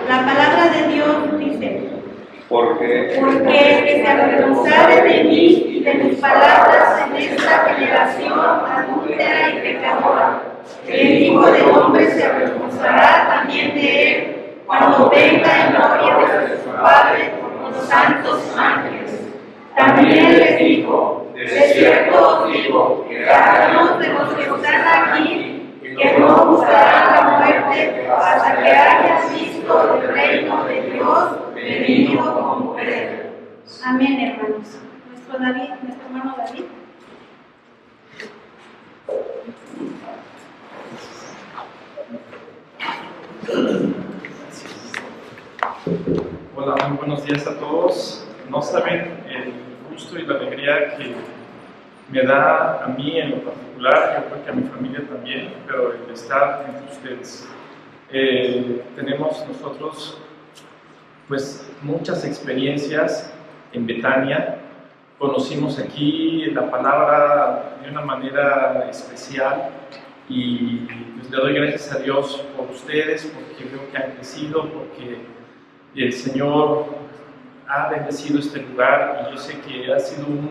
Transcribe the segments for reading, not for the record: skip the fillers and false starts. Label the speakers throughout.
Speaker 1: La palabra de Dios dice:
Speaker 2: Porque
Speaker 1: el que se avergonzare de mí y de mis palabras en esta generación adúltera y pecadora, el Hijo del Hombre se avergonzará también de él cuando venga en gloria de su Padre con los santos ángeles. También les dijo: de cierto os digo, que algunos de los que están aquí que no buscarán la muerte hasta que hayan visto el reino de Dios venido con poder. Amén, hermanos. Nuestro hermano David.
Speaker 3: Hola, muy buenos días a todos. No saben el gusto y la alegría que me da a mí en lo particular, yo creo que a mi familia también, pero el estar entre ustedes. Tenemos nosotros pues muchas experiencias en Betania. Conocimos aquí la palabra de una manera especial y pues le doy gracias a Dios por ustedes, porque veo que han crecido, porque el Señor ha bendecido este lugar y yo sé que ha sido un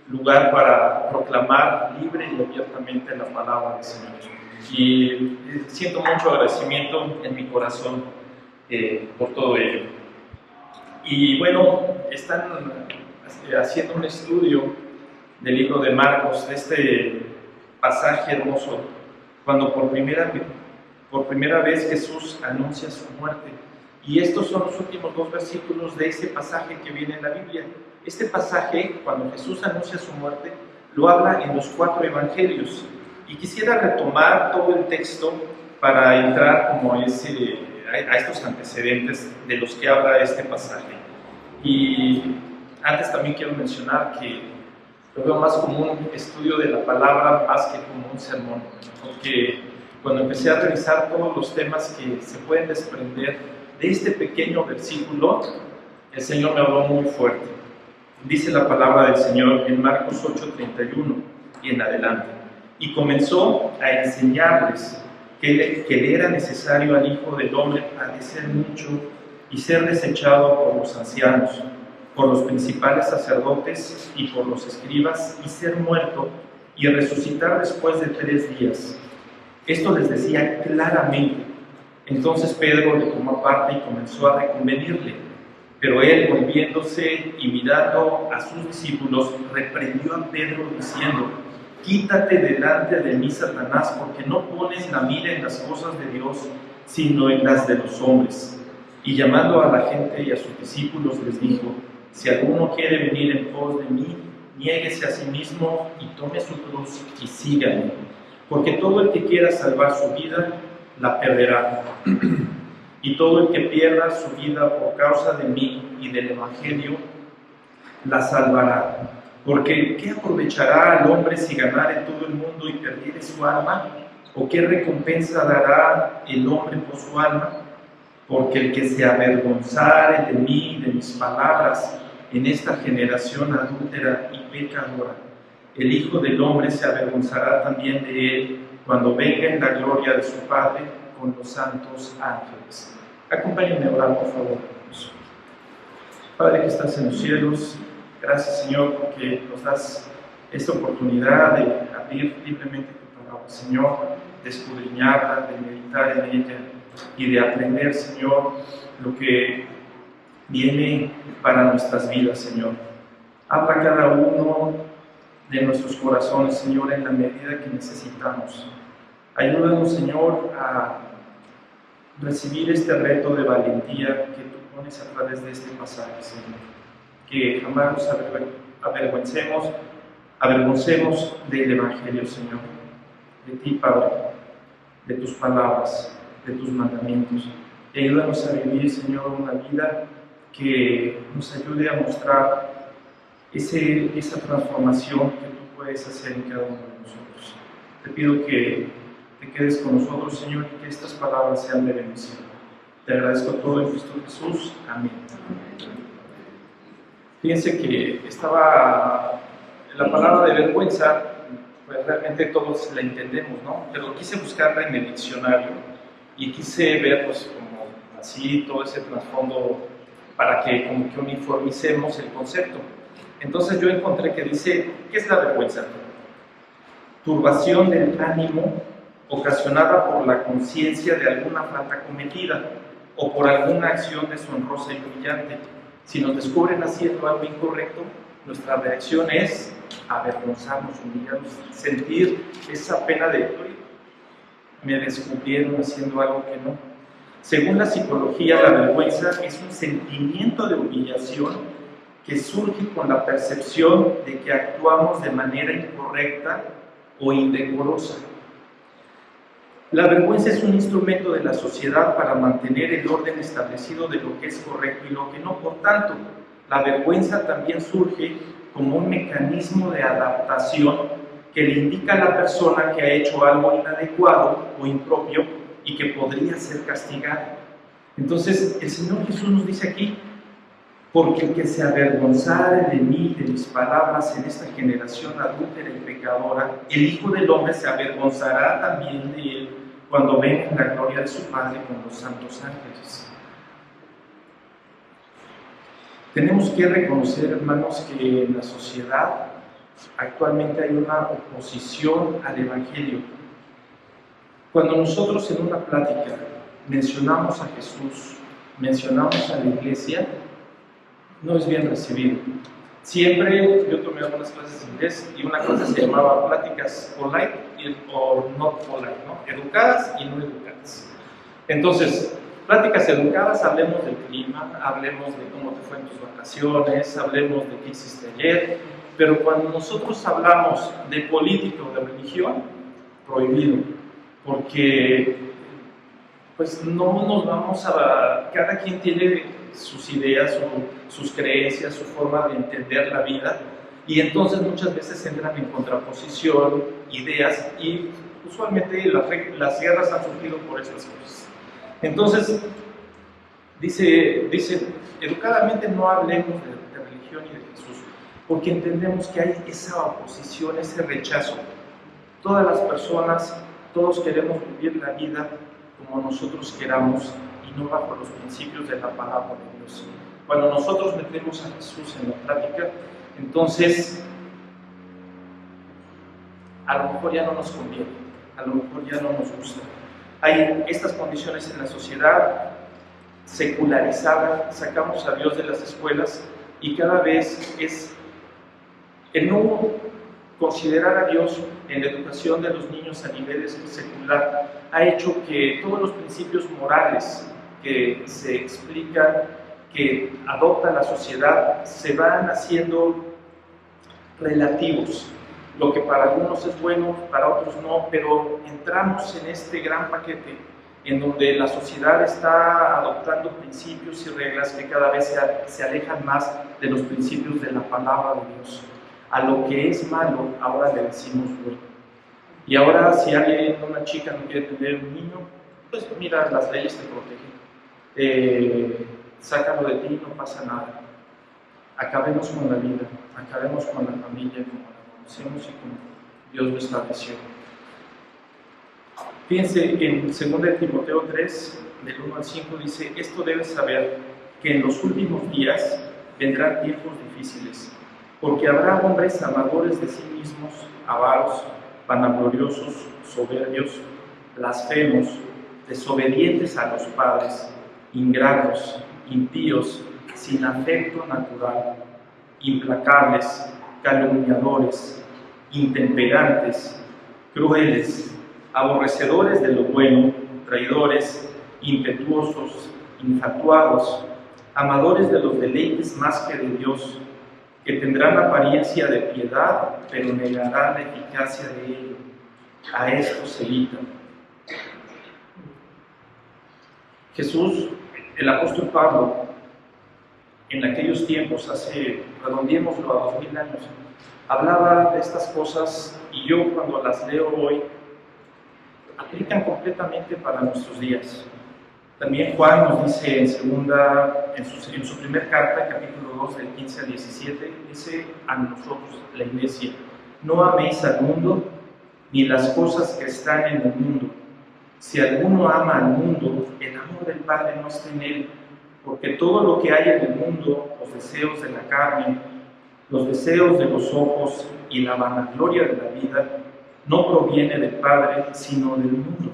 Speaker 3: lugar para proclamar libre y abiertamente la palabra del Señor. Y siento mucho agradecimiento en mi corazón por todo ello. Y bueno, están haciendo un estudio del libro de Marcos, de este pasaje hermoso, cuando por primera vez Jesús anuncia su muerte. Y estos son los últimos 2 versículos de ese pasaje que viene en la Biblia. Este pasaje, cuando Jesús anuncia su muerte, lo habla en los 4 evangelios. Y quisiera retomar todo el texto para entrar como a estos antecedentes de los que habla este pasaje. Y antes también quiero mencionar que lo veo más como un estudio de la palabra más que como un sermón, porque cuando empecé a revisar todos los temas que se pueden desprender de este pequeño versículo, el Señor me habló muy fuerte. Dice la palabra del Señor en Marcos 8:31 y en adelante: y comenzó a enseñarles que le era necesario al Hijo del Hombre padecer mucho y ser desechado por los ancianos, por los principales sacerdotes y por los escribas, y ser muerto y resucitar después de 3 días. Esto les decía claramente. Entonces Pedro le tomó aparte y comenzó a reconvenirle, pero él, volviéndose y mirando a sus discípulos, reprendió a Pedro diciendo: quítate delante de mí, Satanás, porque no pones la mira en las cosas de Dios, sino en las de los hombres. Y llamando a la gente y a sus discípulos les dijo: si alguno quiere venir en pos de mí, niéguese a sí mismo y tome su cruz y sígame. Porque todo el que quiera salvar su vida, la perderá. Y todo el que pierda su vida por causa de mí y del Evangelio, la salvará. Porque ¿qué aprovechará al hombre si ganare todo el mundo y perdiere su alma? ¿O qué recompensa dará el hombre por su alma? Porque el que se avergonzare de mí y de mis palabras en esta generación adúltera y pecadora, el Hijo del Hombre se avergonzará también de él cuando venga en la gloria de su Padre con los santos ángeles. Acompáñenme a orar, por favor. Padre que estás en los cielos, gracias, Señor, porque nos das esta oportunidad de abrir libremente tu palabra, Señor, de escudriñarla, de meditar en ella y de aprender, Señor, lo que viene para nuestras vidas, Señor. Habla a cada uno de nuestros corazones, Señor, en la medida que necesitamos. Ayúdanos, Señor, a recibir este reto de valentía que tú pones a través de este pasaje, Señor. Que jamás nos avergoncemos del Evangelio, Señor, de ti, Padre, de tus palabras, de tus mandamientos. Y ayúdanos a vivir, Señor, una vida que nos ayude a mostrar esa transformación que tú puedes hacer en cada uno de nosotros. Te pido que te quedes con nosotros, Señor, y que estas palabras sean de bendición. Te agradezco todo en Cristo Jesús. Amén. Fíjense que la palabra de vergüenza, pues realmente todos la entendemos, ¿no? Pero quise buscarla en el diccionario y quise ver, pues, como así todo ese trasfondo para que como que uniformicemos el concepto. Entonces yo encontré que dice, ¿qué es la vergüenza? Turbación del ánimo ocasionada por la conciencia de alguna falta cometida o por alguna acción deshonrosa y humillante. Si nos descubren haciendo algo incorrecto, nuestra reacción es avergonzarnos, humillarnos, sentir esa pena de, "Uy, me descubrieron haciendo algo que no". Según la psicología, la vergüenza es un sentimiento de humillación que surge con la percepción de que actuamos de manera incorrecta o indecorosa. La vergüenza es un instrumento de la sociedad para mantener el orden establecido de lo que es correcto y lo que no. Por tanto, la vergüenza también surge como un mecanismo de adaptación que le indica a la persona que ha hecho algo inadecuado o impropio y que podría ser castigado. Entonces, el Señor Jesús nos dice aquí, porque el que se avergonzare de mí, de mis palabras en esta generación adúltera y pecadora, el Hijo del Hombre se avergonzará también de él cuando venga en la gloria de su Padre con los santos ángeles. Tenemos que reconocer, hermanos, que en la sociedad actualmente hay una oposición al Evangelio. Cuando nosotros en una plática mencionamos a Jesús, mencionamos a la iglesia, no es bien recibido. Siempre, yo tomé algunas clases de inglés y una clase se llamaba pláticas polite o not polite, ¿no? Educadas y no educadas. Entonces, pláticas educadas, hablemos del clima, hablemos de cómo te fue en tus vacaciones, hablemos de qué hiciste ayer, pero cuando nosotros hablamos de política o de religión, prohibido, porque pues no nos vamos a... Cada quien tiene sus ideas, sus creencias, su forma de entender la vida, y entonces muchas veces entran en contraposición ideas y usualmente las guerras han surgido por estas cosas. Entonces, dice educadamente no hablemos de religión y de Jesús, porque entendemos que hay esa oposición, ese rechazo. Todas las personas, todos queremos vivir la vida como nosotros queramos y no bajo los principios de la palabra de Dios. Cuando nosotros metemos a Jesús en la plática, entonces a lo mejor ya no nos conviene, a lo mejor ya no nos gusta. Hay estas condiciones en la sociedad secularizada, sacamos a Dios de las escuelas y cada vez es el no considerar a Dios en la educación de los niños a niveles secular ha hecho que todos los principios morales que se explican, que adopta la sociedad, se van haciendo relativos. Lo que para algunos es bueno, para otros no, pero entramos en este gran paquete en donde la sociedad está adoptando principios y reglas que cada vez se alejan más de los principios de la palabra de Dios. A lo que es malo, ahora le decimos bueno. Y ahora si una chica no quiere tener un niño, pues mira, las leyes te protegen. Sácalo de ti, no pasa nada. Acabemos con la vida, acabemos con la familia como la conocemos y como Dios lo estableció. Fíjense, en 2 Timoteo 3, del 1 al 5, dice: esto debes saber, que en los últimos días vendrán tiempos difíciles, porque habrá hombres amadores de sí mismos, avaros, vanagloriosos, soberbios, blasfemos, desobedientes a los padres, ingratos, impíos, sin afecto natural, implacables, calumniadores, intemperantes, crueles, aborrecedores de lo bueno, traidores, impetuosos, infatuados, amadores de los deleites más que de Dios, que tendrán apariencia de piedad, pero negarán la eficacia de ello. A estos se evitan. Jesús, el apóstol Pablo, en aquellos tiempos, redondeémoslo a 2000 años, hablaba de estas cosas y yo cuando las leo hoy, aplican completamente para nuestros días. También Juan nos dice en su primer carta, capítulo 2, del 15 al 17, dice a nosotros, la iglesia: no améis al mundo, ni las cosas que están en el mundo. Si alguno ama al mundo, el amor del Padre no está en él, porque todo lo que hay en el mundo, los deseos de la carne, los deseos de los ojos y la vanagloria de la vida, no proviene del Padre, sino del mundo.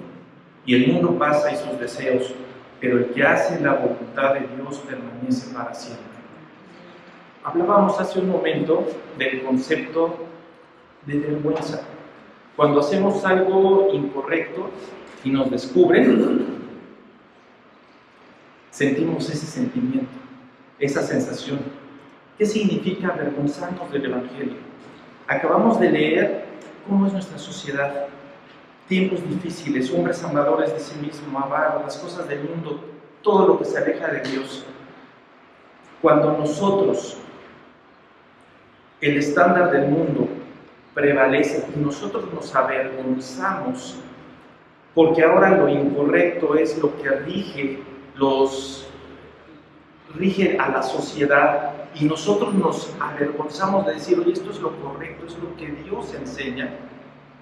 Speaker 3: Y el mundo pasa y sus deseos, pero el que hace la voluntad de Dios permanece para siempre. Hablábamos hace un momento del concepto de vergüenza. Cuando hacemos algo incorrecto y nos descubren, sentimos ese sentimiento, esa sensación. ¿Qué significa avergonzarnos del Evangelio? Acabamos de leer cómo es nuestra sociedad. Tiempos difíciles, hombres amadores de sí mismos, avaros, las cosas del mundo, todo lo que se aleja de Dios. Cuando nosotros, el estándar del mundo prevalece y nosotros nos avergonzamos porque ahora lo incorrecto es lo que rige a la sociedad, y nosotros nos avergonzamos de decir, oye, esto es lo correcto, es lo que Dios enseña,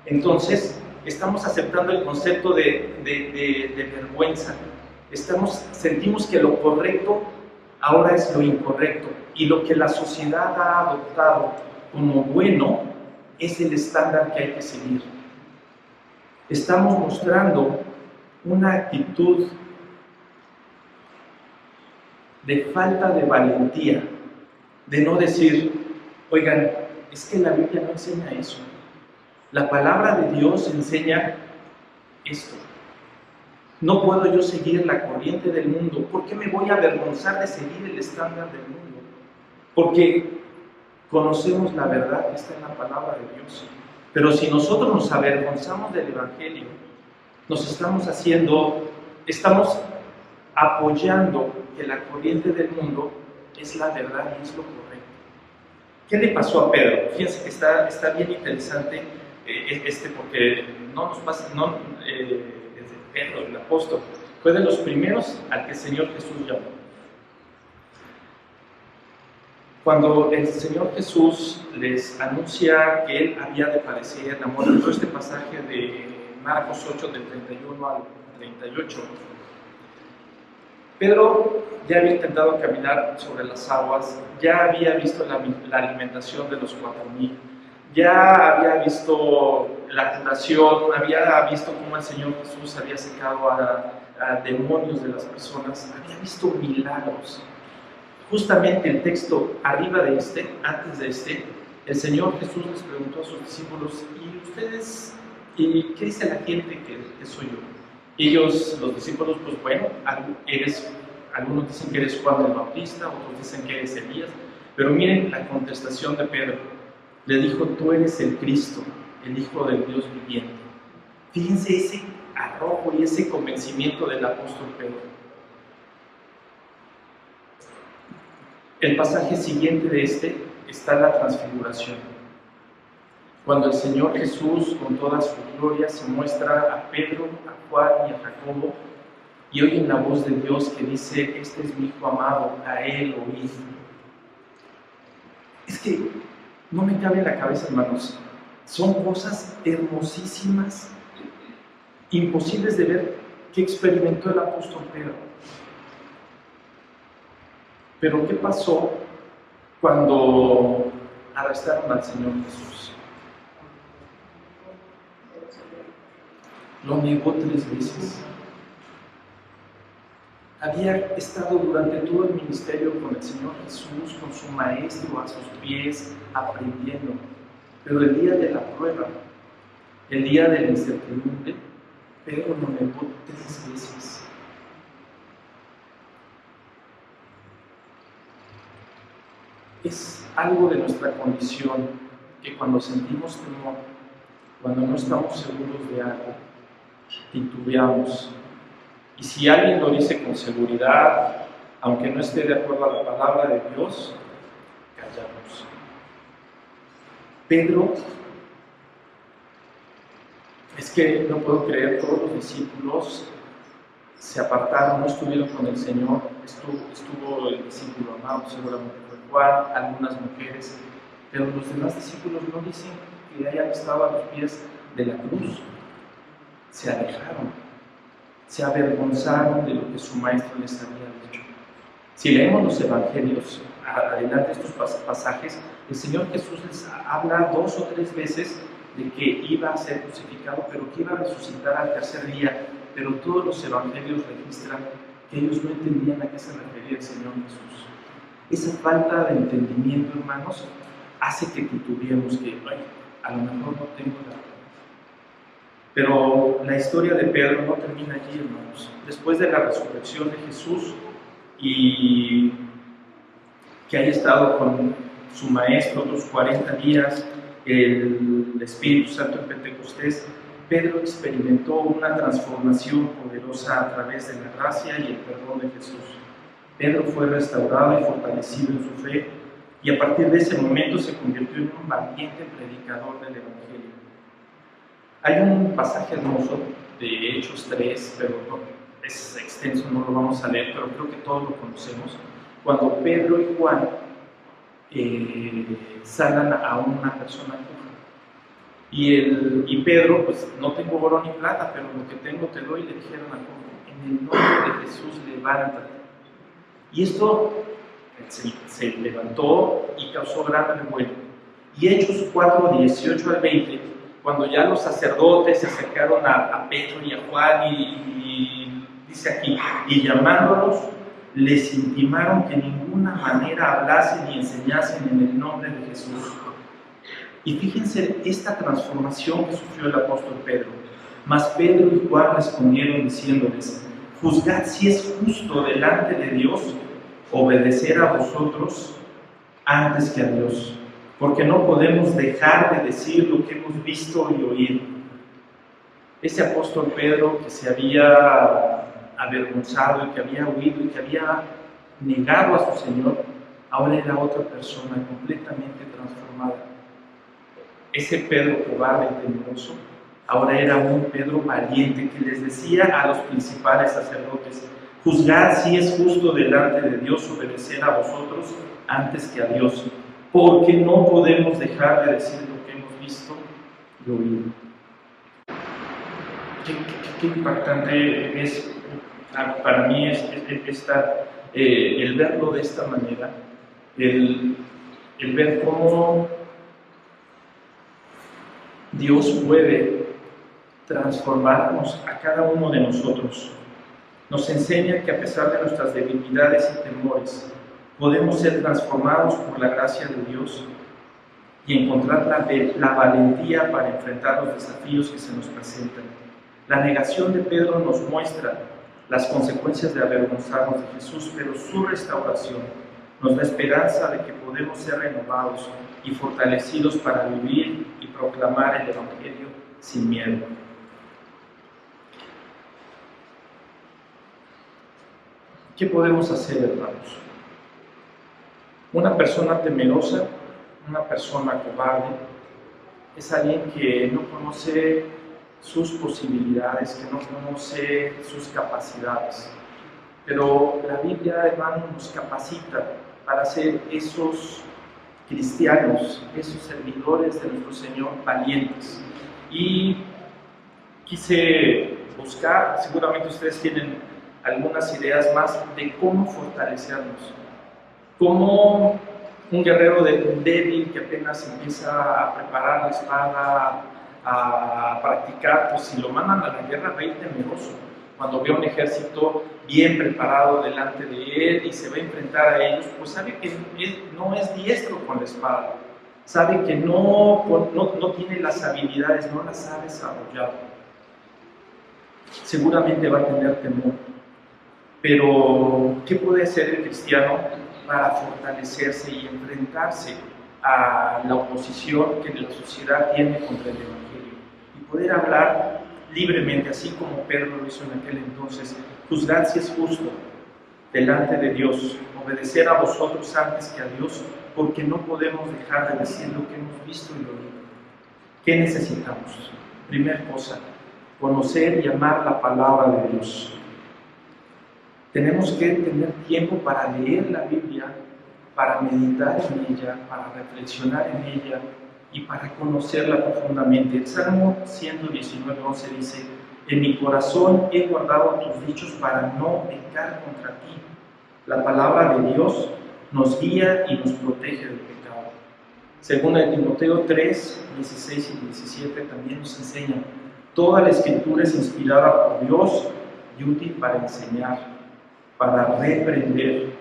Speaker 3: entonces estamos aceptando el concepto de vergüenza. Sentimos que lo correcto ahora es lo incorrecto, y lo que la sociedad ha adoptado como bueno es el estándar que hay que seguir. Estamos mostrando una actitud de falta de valentía, de no decir, oigan, es que la Biblia no enseña eso. La palabra de Dios enseña esto. No puedo yo seguir la corriente del mundo. ¿Por qué me voy a avergonzar de seguir el estándar del mundo? Porque conocemos la verdad que está en la palabra de Dios. Pero si nosotros nos avergonzamos del Evangelio, estamos apoyando que la corriente del mundo es la verdad y es lo correcto. ¿Qué le pasó a Pedro? Fíjense que está bien interesante porque no nos pasa, desde Pedro, el apóstol, fue de los primeros al que el Señor Jesús llamó. Cuando el Señor Jesús les anuncia que Él había de padecer la muerte, todo este pasaje de Marcos 8, del 31 al 38, Pedro ya había intentado caminar sobre las aguas, ya había visto la alimentación de los 4,000, ya había visto la curación, había visto cómo el Señor Jesús había secado a demonios de las personas, había visto milagros. Justamente el texto arriba de antes de el Señor Jesús les preguntó a sus discípulos, ¿y ustedes, qué dice la gente que soy yo? Y ellos, los discípulos, pues bueno, algunos dicen que eres Juan el Bautista, otros dicen que eres Elías, pero miren la contestación de Pedro. Le dijo, tú eres el Cristo, el Hijo del Dios viviente. Fíjense ese arrojo y ese convencimiento del apóstol Pedro. El pasaje siguiente de está la transfiguración. Cuando el Señor Jesús, con toda su gloria, se muestra a Pedro, a Juan y a Jacobo, y oyen la voz de Dios que dice, este es mi Hijo amado, a Él oíd. Es que no me cabe en la cabeza, hermanos. Son cosas hermosísimas, imposibles de ver, que experimentó el apóstol Pedro. Pero ¿qué pasó cuando arrestaron al Señor Jesús? Lo negó 3 veces. Había estado durante todo el ministerio con el Señor Jesús, con su maestro a sus pies, aprendiendo. Pero el día de la prueba, el día de la incertidumbre, Pedro lo negó 3 veces. Es algo de nuestra condición que cuando sentimos temor, cuando no estamos seguros de algo, titubeamos. Y si alguien lo dice con seguridad, aunque no esté de acuerdo a la palabra de Dios, callamos. Pedro, es que no puedo creer, todos los discípulos se apartaron, no estuvieron con el Señor, estuvo el discípulo amado, seguramente fue Juan, algunas mujeres, pero los demás discípulos no dicen que hayan estado a los pies de la cruz, se alejaron. se avergonzaron de lo que su maestro les había dicho. Si leemos los evangelios, adelante estos pasajes, el Señor Jesús les habla 2 o 3 veces de que iba a ser crucificado, pero que iba a resucitar al tercer día. Pero todos los evangelios registran que ellos no entendían a qué se refería el Señor Jesús. Esa falta de entendimiento, hermanos, hace que titubeemos, que a lo mejor no tengo la verdad. Pero la historia de Pedro no termina allí, hermanos. Después de la resurrección de Jesús y que haya estado con su maestro otros 40 días, el Espíritu Santo en Pentecostés, Pedro experimentó una transformación poderosa a través de la gracia y el perdón de Jesús. Pedro fue restaurado y fortalecido en su fe, y a partir de ese momento se convirtió en un valiente predicador del Evangelio. Hay un pasaje hermoso de Hechos 3, pero es extenso, no lo vamos a leer, pero creo que todos lo conocemos, cuando Pedro y Juan sanan a una persona coja. Y Pedro, pues no tengo oro ni plata, pero lo que tengo te doy, le dijeron a Juan, en el nombre de Jesús, levántate. Y esto se levantó y causó gran revuelo. Y Hechos 4, 18 al 20, cuando ya los sacerdotes se acercaron a Pedro y a Juan y dice aquí, y llamándolos, les intimaron que en ninguna manera hablasen ni enseñasen en el nombre de Jesús. Y fíjense esta transformación que sufrió el apóstol Pedro. Mas Pedro y Juan respondieron diciéndoles, juzgad si es justo delante de Dios obedecer a vosotros antes que a Dios, porque no podemos dejar de decir lo que hemos visto y oído. Ese apóstol Pedro que se había avergonzado y que había huido y que había negado a su Señor, ahora era otra persona completamente transformada. Ese Pedro cobarde y temeroso, ahora era un Pedro valiente que les decía a los principales sacerdotes, juzgad si es justo delante de Dios obedecer a vosotros antes que a Dios, porque no podemos dejar de decir lo que hemos visto y oído. Qué impactante es para mí el verlo de esta manera, el ver cómo Dios puede transformarnos a cada uno de nosotros. Nos enseña que a pesar de nuestras debilidades y temores, podemos ser transformados por la gracia de Dios y encontrar la valentía para enfrentar los desafíos que se nos presentan. La negación de Pedro nos muestra las consecuencias de avergonzarnos de Jesús, pero su restauración nos da esperanza de que podemos ser renovados y fortalecidos para vivir y proclamar el Evangelio sin miedo. ¿Qué podemos hacer, hermanos? Una persona temerosa, una persona cobarde, es alguien que no conoce sus posibilidades, que no conoce sus capacidades. Pero la Biblia, hermano, nos capacita para ser esos cristianos, esos servidores de nuestro Señor valientes. Y quise buscar, seguramente ustedes tienen algunas ideas más de cómo fortalecernos. Cómo un guerrero débil que apenas empieza a preparar la espada, a practicar, pues si lo mandan a la guerra va a ir temeroso. Cuando ve un ejército bien preparado delante de él y se va a enfrentar a ellos, pues sabe que él no es diestro con la espada, sabe que no tiene las habilidades, no las ha desarrollado. Seguramente va a tener temor. Pero, ¿qué puede hacer el cristiano para fortalecerse y enfrentarse a la oposición que la sociedad tiene contra el Evangelio? Y poder hablar libremente, así como Pedro lo hizo en aquel entonces, juzgad si es justo delante de Dios, obedecer a vosotros antes que a Dios, porque no podemos dejar de decir lo que hemos visto y oído. ¿Qué necesitamos? Primera cosa, conocer y amar la palabra de Dios. Tenemos que tener tiempo para leer la Biblia, para meditar en ella, para reflexionar en ella y para conocerla profundamente. El Salmo 119:11 dice, En mi corazón he guardado tus dichos para no pecar contra ti. La palabra de Dios nos guía y nos protege del pecado. Según el Timoteo 3, 16 y 17 también nos enseña: toda la Escritura es inspirada por Dios y útil para enseñar, para reprender,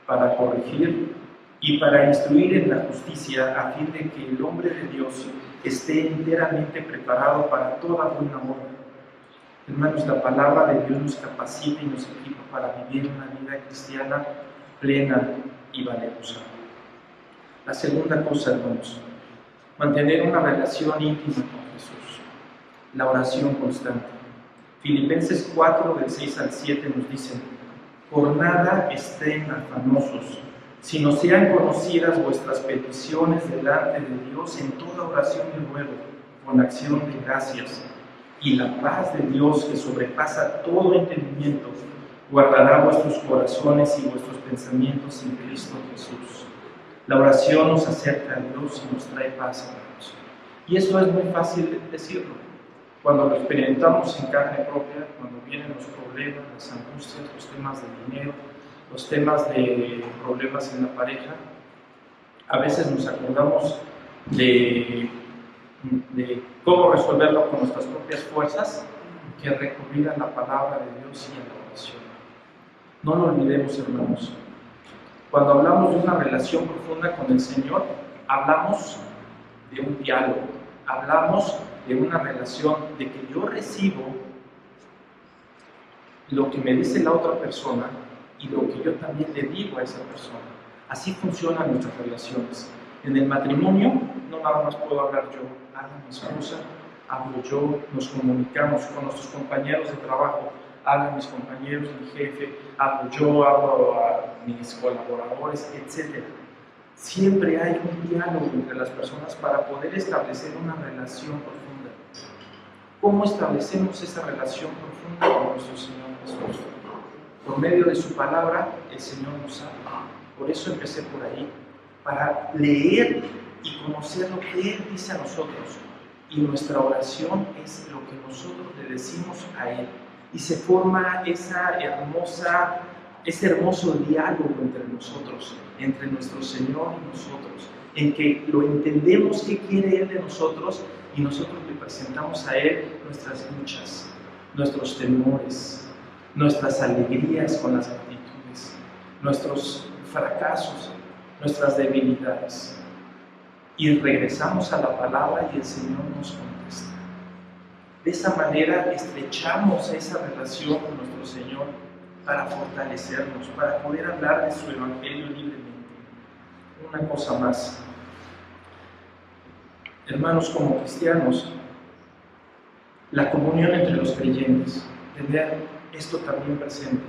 Speaker 3: para corregir y para instruir en la justicia, a fin de que el hombre de Dios esté enteramente preparado para toda buena obra. Hermanos, la palabra de Dios nos capacita y nos equipa para vivir una vida cristiana plena y valerosa. La segunda cosa, hermanos, mantener una relación íntima con Jesús, la oración constante. Filipenses 4, del 6 al 7 nos dice: por nada estén afanosos, sino sean conocidas vuestras peticiones delante de Dios en toda oración y ruego, con acción de gracias. Y la paz de Dios, que sobrepasa todo entendimiento, guardará vuestros corazones y vuestros pensamientos en Cristo Jesús. La oración nos acerca a Dios y nos trae paz, hermanos. Y eso es muy fácil decirlo. Cuando lo experimentamos en carne propia, cuando vienen los problemas, las angustias, los temas de dinero, los temas de problemas en la pareja, a veces nos acordamos de cómo resolverlo con nuestras propias fuerzas, que recurrir a la palabra de Dios y a la oración. No lo olvidemos, hermanos. Cuando hablamos de una relación profunda con el Señor, hablamos de un diálogo, hablamos de una relación, de que yo recibo lo que me dice la otra persona y lo que yo también le digo a esa persona. Así funcionan nuestras relaciones. En el matrimonio no nada más puedo hablar yo, habla mi esposa, hablo yo, nos comunicamos con nuestros compañeros de trabajo, hablan mis compañeros, mi jefe, hablo yo, hablo a mis colaboradores, etc. Siempre hay un diálogo entre las personas para poder establecer una relación profunda. ¿Cómo establecemos esa relación profunda con nuestro Señor Jesús? Por medio de su palabra, el Señor nos habla. Por eso empecé por ahí, para leer y conocer lo que Él dice a nosotros. Y nuestra oración es lo que nosotros le decimos a Él. Y se forma ese hermoso diálogo entre nosotros, entre nuestro Señor y nosotros, en que lo entendemos qué quiere Él de nosotros y nosotros le presentamos a Él nuestras luchas, nuestros temores, nuestras alegrías con las actitudes, nuestros fracasos, nuestras debilidades. Y regresamos a la palabra y el Señor nos contesta. De esa manera estrechamos esa relación con nuestro Señor para fortalecernos, para poder hablar de su Evangelio libremente. Una cosa más. Hermanos, como cristianos, la comunión entre los creyentes, tener esto también presente.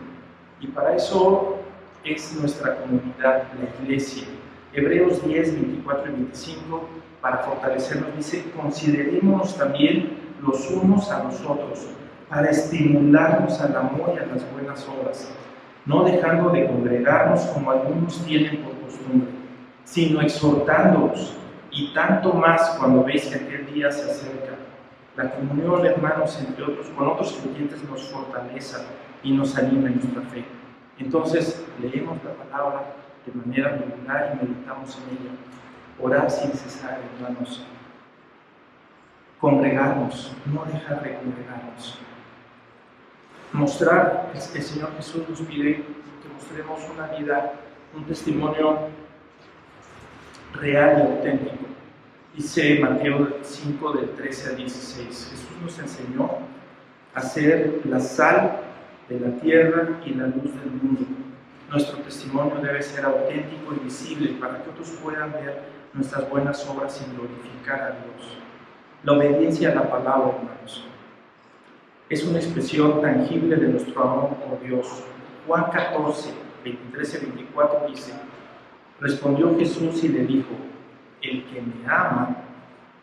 Speaker 3: Y para eso es nuestra comunidad, la iglesia. Hebreos 10, 24 y 25, para fortalecernos, dice: considerémonos también los unos a los otros, para estimularnos al amor y a las buenas obras, no dejando de congregarnos como algunos tienen por costumbre, sino exhortándoos, y tanto más cuando veis que aquel día se acerca. La comunión, hermanos, entre otros, con otros creyentes nos fortalece y nos anima en nuestra fe. Entonces, leemos la palabra de manera regular y meditamos en ella. Orar sin cesar, hermanos. Congregarnos, no dejar de congregarnos. Mostrar, el Señor Jesús nos pide que mostremos una vida, un testimonio real y auténtico. Dice Mateo 5, del 13 al 16. Jesús nos enseñó a ser la sal de la tierra y la luz del mundo. Nuestro testimonio debe ser auténtico y visible para que otros puedan ver nuestras buenas obras y glorificar a Dios. La obediencia a la palabra, hermanos, es una expresión tangible de nuestro amor por Dios. Juan 14, 23 y 24 dice: respondió Jesús y le dijo: el que me ama,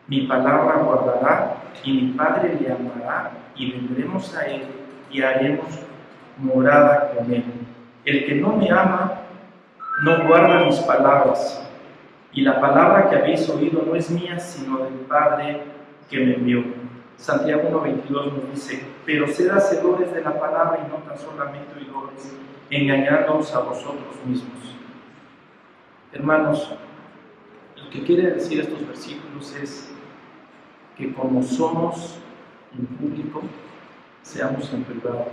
Speaker 3: mi palabra guardará, y mi Padre le amará, y vendremos a él y haremos morada con él. El que no me ama, no guarda mis palabras, y la palabra que habéis oído no es mía, sino del Padre que me envió. Santiago 1:22 nos dice: pero sed hacedores de la palabra y no tan solamente oidores, engañándoos a vosotros mismos. Hermanos, lo que quiere decir estos versículos es que como somos en público, seamos en privado.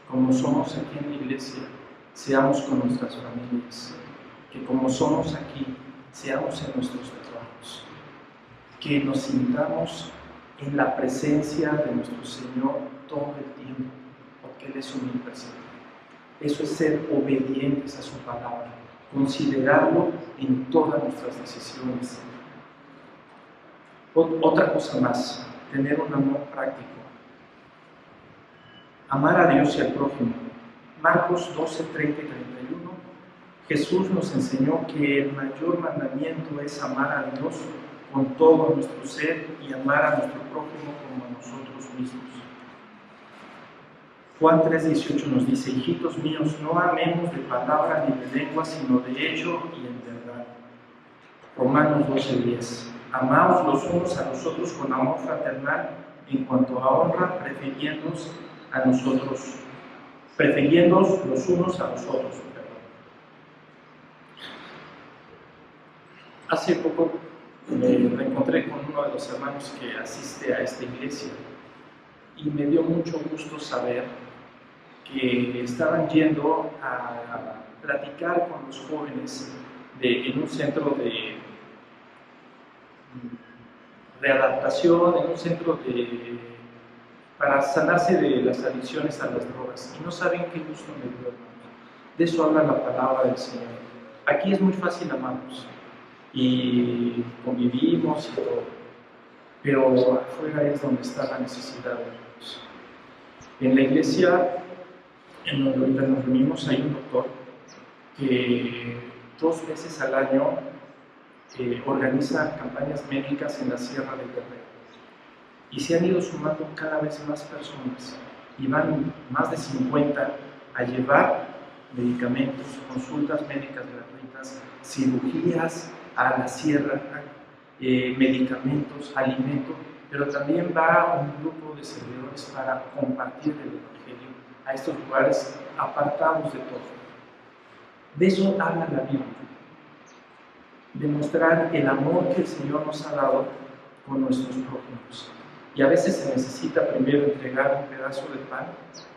Speaker 3: Como somos aquí en la iglesia, seamos con nuestras familias. Que como somos aquí, seamos en nuestros trabajos. Que nos sintamos en la presencia de nuestro Señor todo el tiempo, porque Él es omnipresente. Eso es ser obedientes a su palabra, considerarlo en todas nuestras decisiones. Otra cosa más, tener un amor práctico. Amar a Dios y al prójimo. Marcos 12:30 y 31, Jesús nos enseñó que el mayor mandamiento es amar a Dios con todo nuestro ser y amar a nuestro prójimo como a nosotros mismos. Juan 3:18 nos dice: hijitos míos, no amemos de palabra ni de lengua, sino de hecho y en verdad. Romanos 12:10, amaos los unos a los otros con amor fraternal, en cuanto a honra, prefiriéndoos los unos a los otros. Hace poco me reencontré con uno de los hermanos que asiste a esta iglesia y me dio mucho gusto saber que estaban yendo a platicar con los jóvenes en un centro de readaptación, en un centro para sanarse de las adicciones a las drogas. Y no saben qué gusto me dio, hermano. De eso habla la palabra del Señor. Aquí es muy fácil amarnos y convivimos y todo, pero afuera es donde está la necesidad de Dios. En la iglesia en donde ahorita nos reunimos hay un doctor que 2 veces al año organiza campañas médicas en la Sierra de Guerrero, y se han ido sumando cada vez más personas y van más de 50 a llevar medicamentos, consultas médicas gratuitas, cirugías a la sierra, medicamentos, alimentos, pero también va un grupo de servidores para compartir el Evangelio a estos lugares apartados de todo. De eso habla la Biblia, demostrar el amor que el Señor nos ha dado con nuestros prójimos. Y a veces se necesita primero entregar un pedazo de pan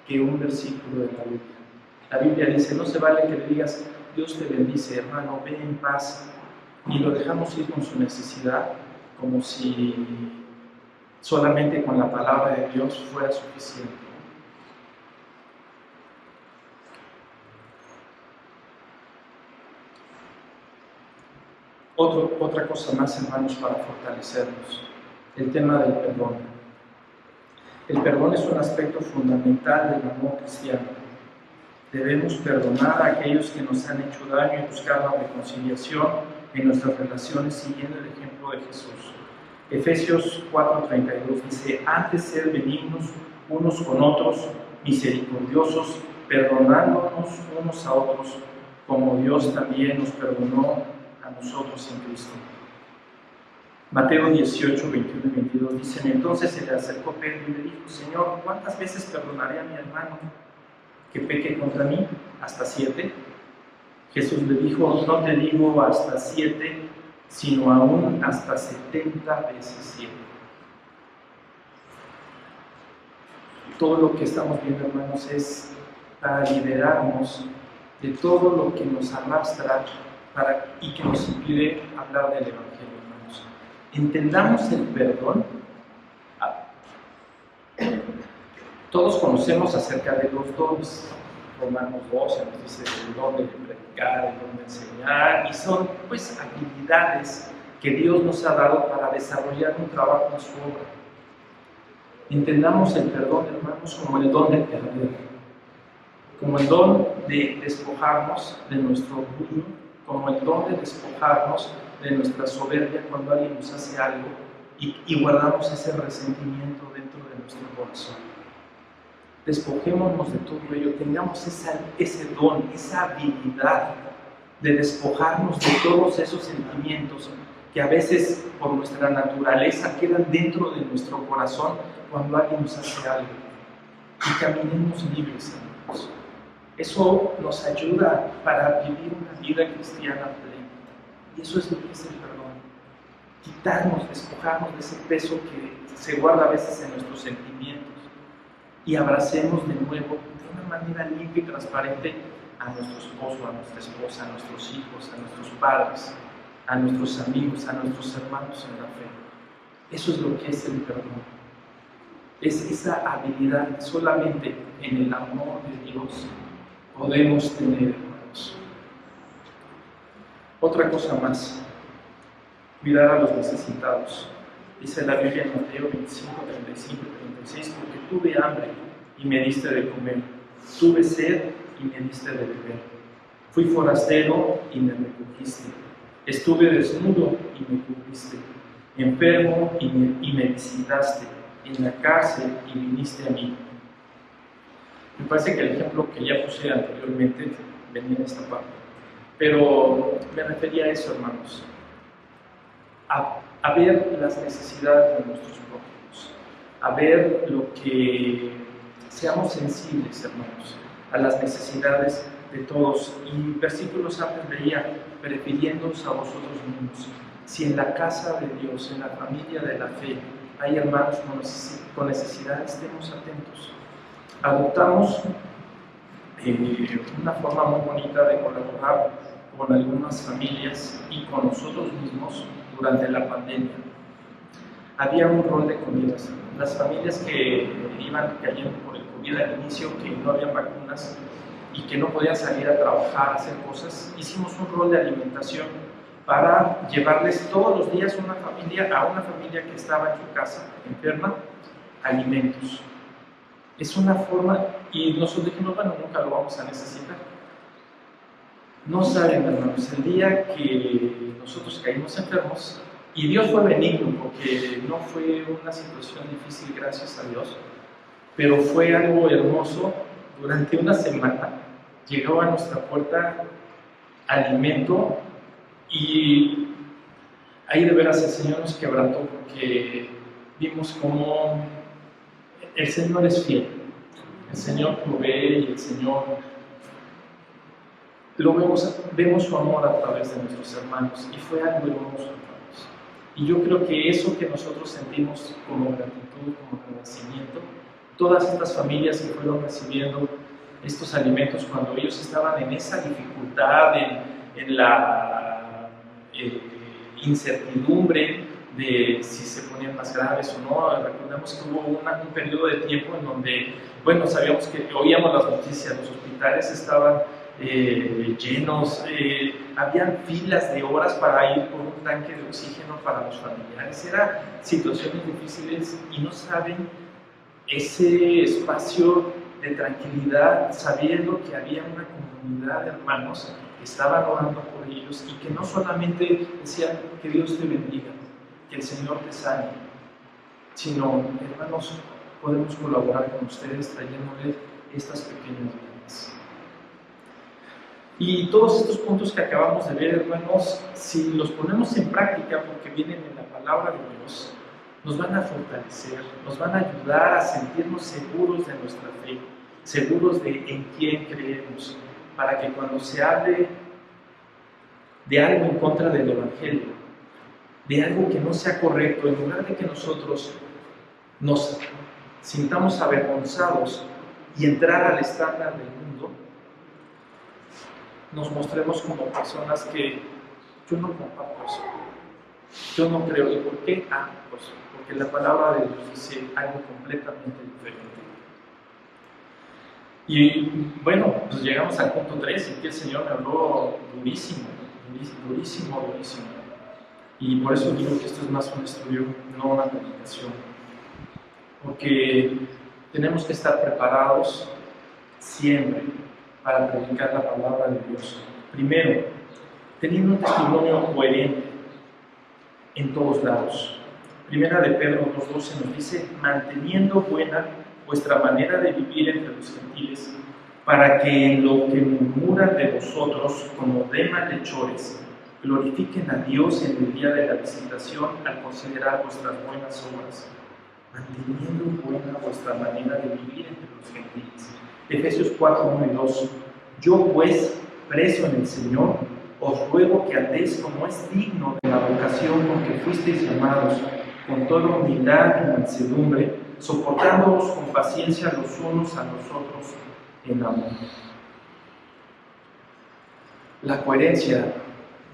Speaker 3: que un versículo de la Biblia. La Biblia dice: no se vale que le digas Dios te bendice, hermano, ven en paz, y lo dejamos ir con su necesidad, como si solamente con la palabra de Dios fuera suficiente. Otra cosa más, hermanos, para fortalecernos: el tema del perdón. El perdón es un aspecto fundamental del amor cristiano. Debemos perdonar a aquellos que nos han hecho daño y buscar la reconciliación en nuestras relaciones siguiendo el ejemplo de Jesús. Efesios 4:32 dice: antes sed benignos unos con otros, misericordiosos, perdonándonos unos a otros, como Dios también nos perdonó a nosotros en Cristo. Mateo 18, 21 y 22 dicen: entonces se le acercó Pedro y le dijo: Señor, ¿cuántas veces perdonaré a mi hermano que peque contra mí? ¿Hasta 7? Jesús le dijo: no te digo hasta 7, sino aún hasta 70 veces 7. Todo lo que estamos viendo, hermanos, es para liberarnos de todo lo que nos arrastra y que nos impide hablar del Evangelio, hermanos. Entendamos el perdón. Todos conocemos acerca de los dones. Romanos 12 nos dice el don de predicar, el don de enseñar, y son pues habilidades que Dios nos ha dado para desarrollar un trabajo en su obra. Entendamos el perdón, hermanos, como el don de perder, como el don de despojarnos de nuestro orgullo, como el don de despojarnos de nuestra soberbia cuando alguien nos hace algo y guardamos ese resentimiento dentro de nuestro corazón. Despojémonos de todo ello, tengamos ese don, esa habilidad de despojarnos de todos esos sentimientos que a veces por nuestra naturaleza quedan dentro de nuestro corazón cuando alguien nos hace algo. Y caminemos libres, hermanos. Eso nos ayuda para vivir una vida cristiana plena. Y eso es lo que es el perdón. Quitarnos, despojarnos de ese peso que se guarda a veces en nuestros sentimientos y abracemos de nuevo de una manera limpia y transparente a nuestro esposo, a nuestra esposa, a nuestros hijos, a nuestros padres, a nuestros amigos, a nuestros hermanos en la fe. Eso es lo que es el perdón. Es esa habilidad que solamente en el amor de Dios podemos tener, hermanos. Otra cosa más, cuidar a los necesitados. Dice la Biblia en Mateo 25, 35 y 36, porque tuve hambre y me diste de comer, tuve sed y me diste de beber, fui forastero y me recogiste, estuve desnudo y me cubriste, enfermo y me visitaste, en la cárcel y viniste a mí. Me parece que el ejemplo que ya puse anteriormente venía en esta parte, pero me refería a eso, hermanos, a ver las necesidades de nuestros prójimos, a ver lo que seamos sensibles, hermanos, a las necesidades de todos. Y versículos antes veía, prefiriéndoos a vosotros mismos. Si en la casa de Dios, en la familia de la fe, hay hermanos con necesidad, estemos atentos. Adoptamos una forma muy bonita de colaborar con algunas familias y con nosotros mismos durante la pandemia. Había un rol de comidas. Las familias que iban cayendo por el COVID al inicio, que no había vacunas y que no podían salir a trabajar, a hacer cosas, hicimos un rol de alimentación para llevarles todos los días a una familia que estaba en su casa enferma, alimentos. Es una forma, y nosotros dijimos, bueno, nunca lo vamos a necesitar. No saben, hermanos, el día que nosotros caímos enfermos, y Dios fue benigno, porque no fue una situación difícil, gracias a Dios, pero fue algo hermoso. Durante una semana llegó a nuestra puerta alimento, y ahí de veras el Señor nos quebrantó, porque vimos cómo el Señor es fiel, el Señor provee y el Señor vemos su amor a través de nuestros hermanos, y fue algo hermoso, hermanos. Y yo creo que eso que nosotros sentimos como gratitud, como agradecimiento, todas estas familias que fueron recibiendo estos alimentos cuando ellos estaban en esa dificultad, en la incertidumbre de si se ponían más graves o no. Recordemos que hubo un periodo de tiempo en donde, bueno, sabíamos que oíamos las noticias, los hospitales estaban llenos, habían filas de horas para ir por un tanque de oxígeno para los familiares. Eran situaciones difíciles y no saben ese espacio de tranquilidad, sabiendo que había una comunidad de hermanos que estaban orando por ellos y que no solamente decían que Dios te bendiga, que el Señor te sane, sino, hermanos, podemos colaborar con ustedes trayéndoles estas pequeñas vidas. Y todos estos puntos que acabamos de ver, hermanos, si los ponemos en práctica, porque vienen en la palabra de Dios, nos van a fortalecer, nos van a ayudar a sentirnos seguros de nuestra fe, seguros de en quién creemos, para que cuando se hable de algo en contra del Evangelio, de algo que no sea correcto, en lugar de que nosotros nos sintamos avergonzados y entrar al estándar del mundo, nos mostremos como personas que yo no comparto eso, yo no creo. ¿Y por qué? Pues porque la palabra de Dios dice algo completamente diferente. Y bueno, pues llegamos al punto 3, y que el Señor me habló durísimo. Y por eso digo que esto es más un estudio, no una predicación. Porque tenemos que estar preparados siempre para predicar la palabra de Dios. Primero, teniendo un testimonio coherente en todos lados. Primera de Pedro 2:12 nos dice, manteniendo buena vuestra manera de vivir entre los gentiles, para que en lo que murmuran de vosotros como de malhechores, Glorifiquen a Dios en el día de la visitación al considerar vuestras buenas obras, manteniendo buena vuestra manera de vivir entre los gentiles. Efesios 4, 1 y 2. Yo pues, preso en el Señor, os ruego que andéis como es digno de la vocación con que fuisteis llamados, con toda humildad y mansedumbre, soportándoos con paciencia los unos a los otros en amor. La coherencia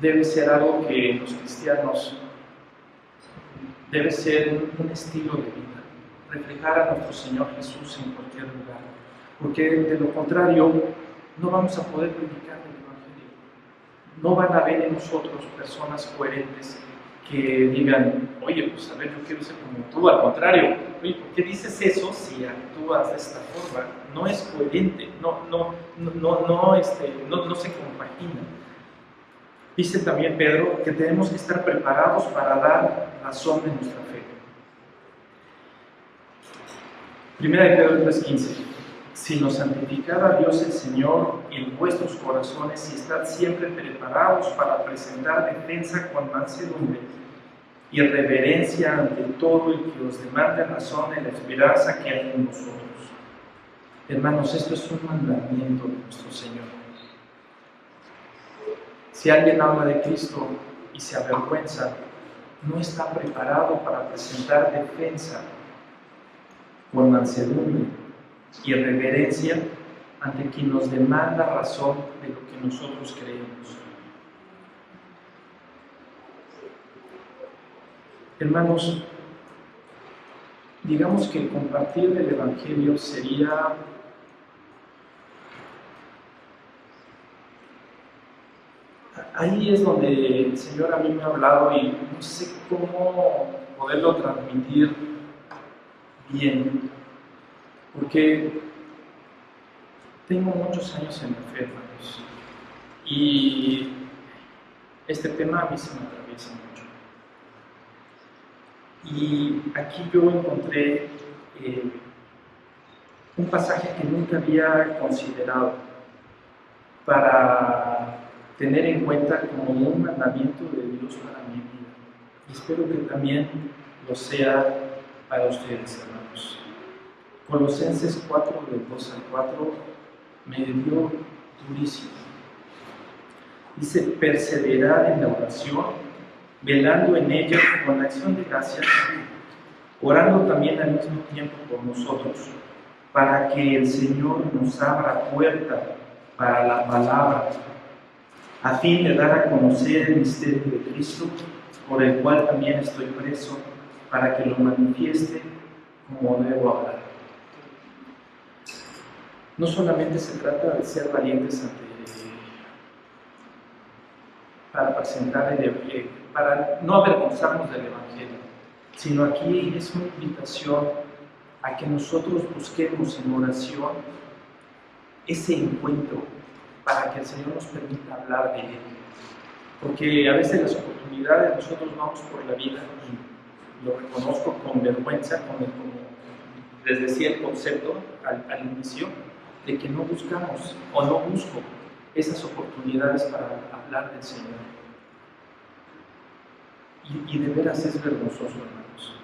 Speaker 3: debe ser algo que los cristianos debe ser un estilo de vida, reflejar a nuestro Señor Jesús en cualquier lugar, porque de lo contrario no vamos a poder predicar el Evangelio. No van a haber en nosotros personas coherentes que digan, oye, pues a ver, yo quiero ser como tú. Al contrario, oye, ¿por qué dices eso si actúas de esta forma? No es coherente, no se compagina. Dice también Pedro que tenemos que estar preparados para dar razón de nuestra fe. Primera de Pedro 3:15. Sino santificad a Dios el Señor en vuestros corazones y estad siempre preparados para presentar defensa con mansedumbre y reverencia ante todo el que os demande razón en la esperanza que hay en vosotros. Hermanos, esto es un mandamiento de nuestro Señor. Si alguien habla de Cristo y se avergüenza, no está preparado para presentar defensa con mansedumbre y reverencia ante quien nos demanda razón de lo que nosotros creemos. Hermanos, digamos que compartir el Evangelio sería ahí es donde el Señor a mí me ha hablado y no sé cómo poderlo transmitir bien, porque tengo muchos años en la fe, hermanos, y este tema a mí se me atraviesa mucho. Y aquí yo encontré un pasaje que nunca había considerado para tener en cuenta como un mandamiento de Dios para mi vida. Y espero que también lo sea para ustedes, hermanos. Colosenses 4, del 2 al 4, me dio durísimo. Dice, perseverar en la oración, velando en ella con acción de gracias, orando también al mismo tiempo por nosotros, para que el Señor nos abra puerta para la palabra, a fin de dar a conocer el misterio de Cristo, por el cual también estoy preso, para que lo manifieste como debo hablar. No solamente se trata de ser valientes para presentar para no avergonzarnos del Evangelio, sino aquí es una invitación a que nosotros busquemos en oración ese encuentro para que el Señor nos permita hablar de Él. Porque a veces las oportunidades, nosotros vamos por la vida, y lo reconozco con vergüenza, como les decía el concepto al inicio, de que no buscamos o no busco esas oportunidades para hablar del Señor. Y de veras es vergonzoso, hermanos.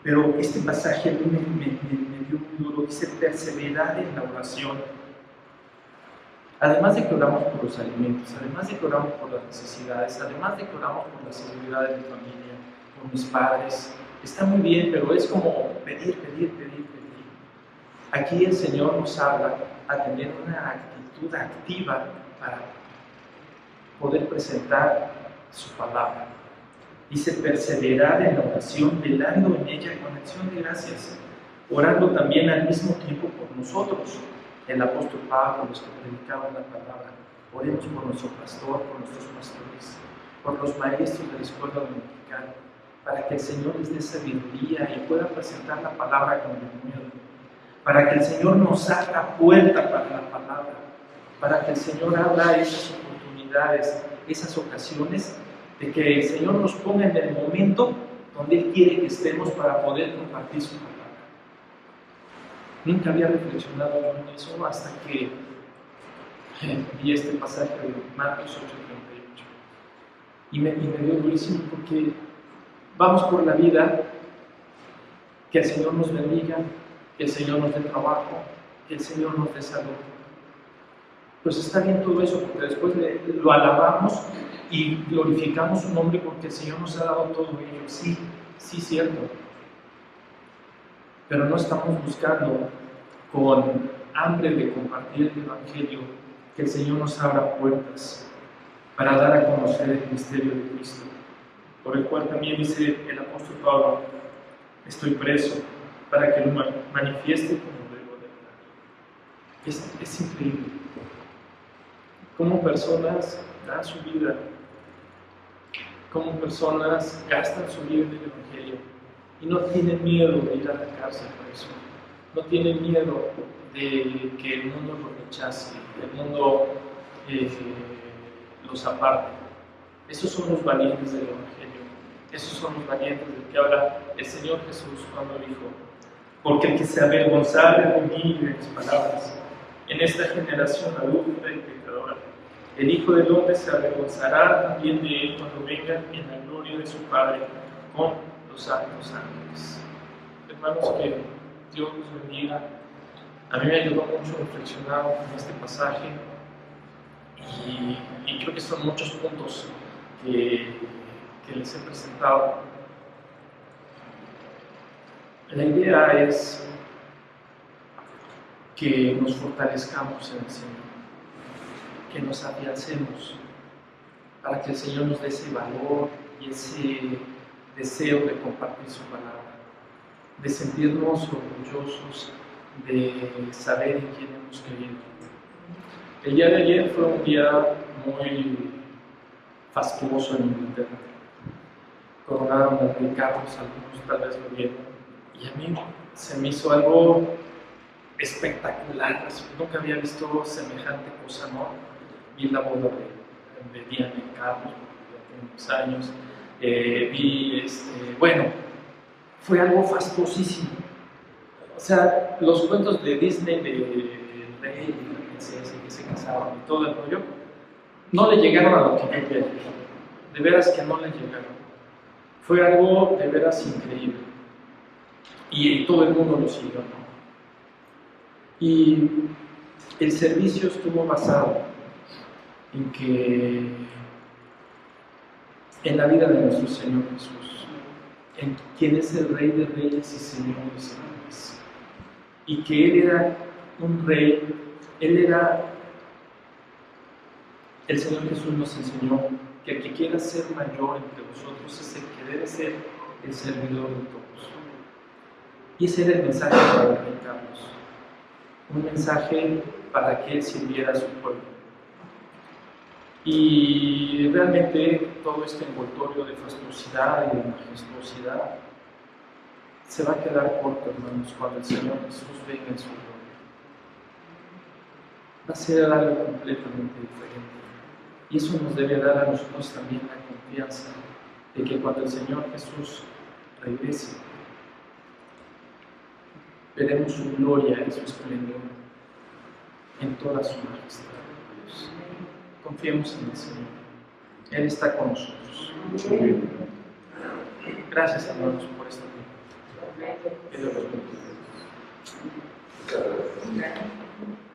Speaker 3: Pero este pasaje a mí me dio muy duro. Dice, perseverar en la oración. Además de que oramos por los alimentos, además de que oramos por las necesidades, además de que oramos por la seguridad de mi familia, por mis padres, está muy bien, pero es como pedir. Aquí el Señor nos habla a tener una actitud activa para poder presentar su palabra. Dice, perseverar en la oración, velando en ella con acción de gracias, orando también al mismo tiempo por nosotros. El apóstol Pablo, los que predicaban la palabra, oremos por nuestro pastor, por nuestros pastores, por los maestros de la escuela dominical, para que el Señor les dé sabiduría y pueda presentar la palabra con denuedo, para que el Señor nos abra puerta para la palabra, para que el Señor abra esas oportunidades, esas ocasiones, de que el Señor nos ponga en el momento donde Él quiere que estemos para poder compartir su palabra. Nunca había reflexionado en eso hasta que vi este pasaje de Marcos 8:38.
Speaker 2: Y me dio durísimo porque vamos por la vida, que el Señor nos bendiga, que el Señor nos dé trabajo, que el Señor nos dé salud. Pues está bien todo eso, porque después lo alabamos y glorificamos su nombre porque el Señor nos ha dado todo ello. Sí, sí, cierto. Pero no estamos buscando con hambre de compartir el Evangelio que el Señor nos abra puertas para dar a conocer el misterio de Cristo, por el cual también dice el apóstol Pablo: estoy preso para que lo manifieste como debo de hablar. Es increíble cómo personas dan su vida, cómo personas gastan su vida en el Evangelio y no tienen miedo de ir a la cárcel por eso, no tienen miedo de que el mundo los rechace, que el mundo los aparte. Esos son los valientes del Evangelio, esos son los valientes del que habla el Señor Jesús cuando dijo: porque el que se avergonzara de mí y de mis palabras en esta generación adúltera y pecadora, el Hijo del Hombre se avergonzará también de él cuando venga en la gloria de su Padre con los santos ángeles. Hermanos, que Dios los bendiga. A mí me ayudó mucho reflexionar en este pasaje y creo que son muchos puntos que les he presentado. La idea es que nos fortalezcamos en el Señor, que nos afiancemos para que el Señor nos dé ese valor y ese deseo de compartir su palabra, de sentirnos orgullosos de saber en quién hemos creído. El día de ayer fue un día muy fastuoso en Inglaterra. Coronaron al rey Carlos, algunos tal vez lo vieron, y a mí se me hizo algo espectacular. Nunca había visto semejante cosa, ¿no? Vi la boda de Diana y Carlos, hace unos años, bueno, fue algo fastuosísimo. O sea, los cuentos de Disney del rey y la princesa que se casaron y todo el rollo, no le llegaron a lo que yo quería. De veras que no le llegaron. Fue algo de veras increíble. Y todo el mundo lo siguió, ¿no? Y el servicio estuvo basado en la vida de nuestro Señor Jesús, en quien es el Rey de Reyes y Señor de Señores, y que Él era un Rey. El Señor Jesús nos enseñó que el que quiera ser mayor entre vosotros es el que debe ser el servidor de todos. Y ese era el mensaje para el Rey Carlos, un mensaje para que Él sirviera a su pueblo. Y realmente todo este envoltorio de fastuosidad y de majestuosidad se va a quedar corto, hermanos, cuando el Señor Jesús venga en su gloria. Va a ser algo completamente diferente. Y eso nos debe dar a nosotros también la confianza de que cuando el Señor Jesús regrese, veremos su gloria y su esplendor en toda su majestad. Confiemos en el Señor. Él está con nosotros. Gracias, hermanos, por este tiempo. Que Dios los bendiga.